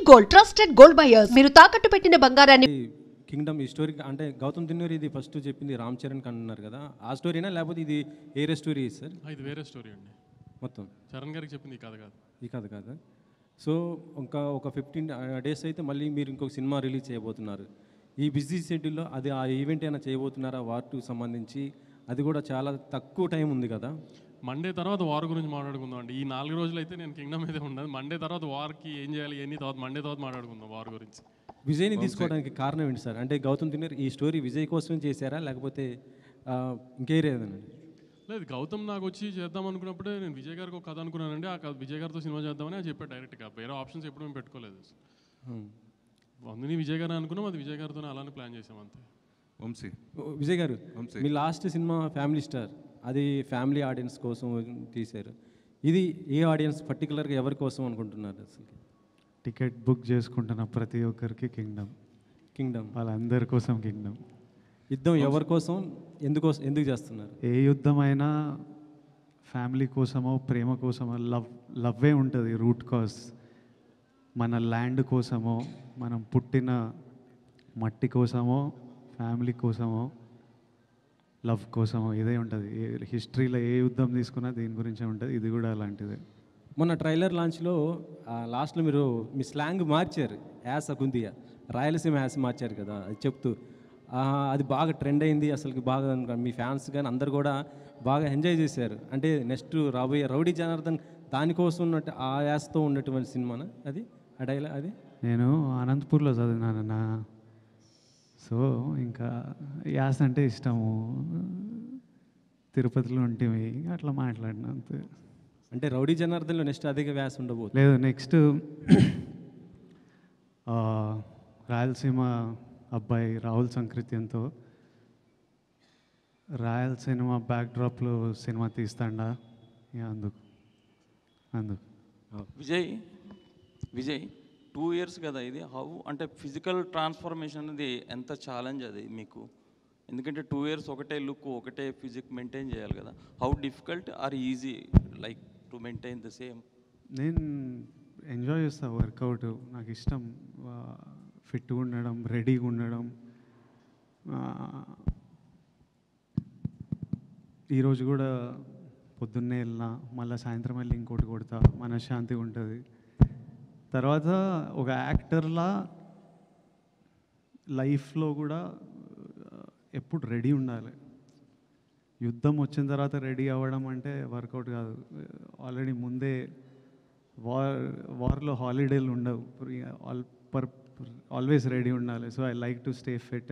Gold, trusted gold buyers. మీరు తాకట్టు పెట్టిన బంగారాన్ని కింగ్డమ్ ఈ స్టోరీ అంటే గౌతమ్ తిన్నూరి ఇది ఫస్ట్ చెప్పింది రామ్ చరణ్ అన్నారు కదా, ఆ స్టోరీనా లేకపోతే ఇది వేరే స్టోరీ సార్? ఇది వేరే స్టోరీ అండి. మొత్తం చరణ్ గారికి చెప్పింది ఈ కథ కాదు. ఈ కథ కాదు. సో ఇంకా ఒక 15 days అయితే మళ్ళీ మీరు ఇంకొక సినిమా రిలీజ్ చేయబోతున్నారు. ఈ బిజీ షెడ్యూల్లో అది ఆ ఈవెంట్ అయినా చేయబోతున్నారా వార్ 2 సంబంధించి? అది కూడా చాలా తక్కువ టైం ఉంది కదా. మండే తర్వాత వార్ గురించి మాట్లాడుకుందాం అండి. ఈ 4 రోజులు అయితే నేను కింగ్డమ్ అయితే ఉండదు. మండే తర్వాత వార్కి ఏం చేయాలి ఎన్ని తర్వాత మండే తర్వాత మాట్లాడుకుందాం వార్ గురించి. విజయ్ని తీసుకోవడానికి కారణం ఏంటి సార్? అంటే గౌతమ్ తిన్నూరి ఈ స్టోరీ విజయ్ కోసం చేశారా లేకపోతే ఇంకేరేదనండి? లేదు, గౌతమ్ నాకు వచ్చి చేద్దాం అనుకున్నప్పుడే నేను విజయ్ గారికి ఒక కథ అనుకున్నానండి. ఆ కథ విజయ్ గారితో సినిమా చేద్దామని అది చెప్పాడు డైరెక్ట్గా. వేరే ఆప్షన్స్ ఎప్పుడు మేము పెట్టుకోలేదు. అందుని విజయ్ గారు అనుకున్నాం, అది విజయ్ గారితో అలానే ప్లాన్ చేసాం అంతే. వంశీ విజయ్ గారు, మీ లాస్ట్ సినిమా ఫ్యామిలీ స్టార్, అది ఫ్యామిలీ ఆడియన్స్ కోసం తీశారు. ఇది ఏ ఆడియన్స్ పర్టికులర్గా ఎవరి కోసం అనుకుంటున్నారు? అసలు టికెట్ బుక్ చేసుకుంటున్న ప్రతి ఒక్కరికి కింగ్డమ్ వాళ్ళందరి కోసం కింగ్డమ్. యుద్ధం ఎవరి కోసం, ఎందుకు చేస్తున్నారు? ఏ యుద్ధమైనా ఫ్యామిలీ కోసమో ప్రేమ కోసమో లవ్వే ఉంటుంది రూట్ కాజ్. మన ల్యాండ్ కోసమో మనం పుట్టిన మట్టి కోసమో ఫ్యామిలీ కోసమో లవ్ కోసమో ఇదే ఉంటుంది. హిస్టరీలో ఏ యుద్ధం తీసుకున్నా దీని గురించే ఉంటుంది. ఇది కూడా అలాంటిదే. మొన్న ట్రైలర్ లాంచ్లో లాస్ట్లో మీరు మీ స్లాంగ్ మార్చారు, యాస కుందియా రాయలసీమ యాస మార్చారు కదా, అది చెప్తూ అది బాగా ట్రెండ్ అయింది. అసలుకి బాగా మీ ఫ్యాన్స్ కానీ అందరు కూడా బాగా ఎంజాయ్ చేశారు. అంటే నెక్స్ట్ రాబోయే రౌడీ జనార్దన్ దానికోసం ఉన్నట్టు ఆ యాసతో ఉన్నటువంటి సినిమానా అది? ఆ డైలాగ్ అది నేను అనంతపూర్లో చదివినానన్న, సో ఇంకా యాస అంటే ఇష్టము. తిరుపతిలో ఉంటేవి అట్లా మాట్లాడిన అంతే. అంటే రౌడీ జనార్దన్లో నెక్స్ట్ అధిక వ్యాస ఉండబోతుంది. లేదు, నెక్స్ట్ రాయలసీమ అబ్బాయి రాహుల్ సంకృత్యంతో రాయలసీమ బ్యాక్డ్రాప్లో సినిమా తీస్తాడా అందుకు. విజయ్ 2 years కదా ఇది. హౌ అంటే ఫిజికల్ ట్రాన్స్ఫర్మేషన్ అనేది ఎంత ఛాలెంజ్ అది మీకు? ఎందుకంటే 2 years ఒకటే లుక్ ఒకటే ఫిజిక్ మెయింటైన్ చేయాలి కదా. How difficult or easy like to maintain the same? నేను ఎంజాయ్ చేస్తాను వర్కౌట్, నాకు ఇష్టం. ఫిట్గా ఉండడం, రెడీగా ఉండడం. ఈరోజు కూడా పొద్దున్నే వెళ్ళినా మళ్ళీ సాయంత్రం వెళ్ళి ఇంకోటి కొడతా, మనశ్శాంతిగా ఉంటుంది. తర్వాత ఒక యాక్టర్లా లైఫ్లో కూడా ఎప్పుడు రెడీ ఉండాలి. యుద్ధం వచ్చిన తర్వాత రెడీ అవ్వడం అంటే వర్కౌట్ కాదు. ఆల్రెడీ ముందే వార్లో హాలిడేలు ఉండవు, ఆల్వేస్ రెడీ ఉండాలి. So I like to stay fit.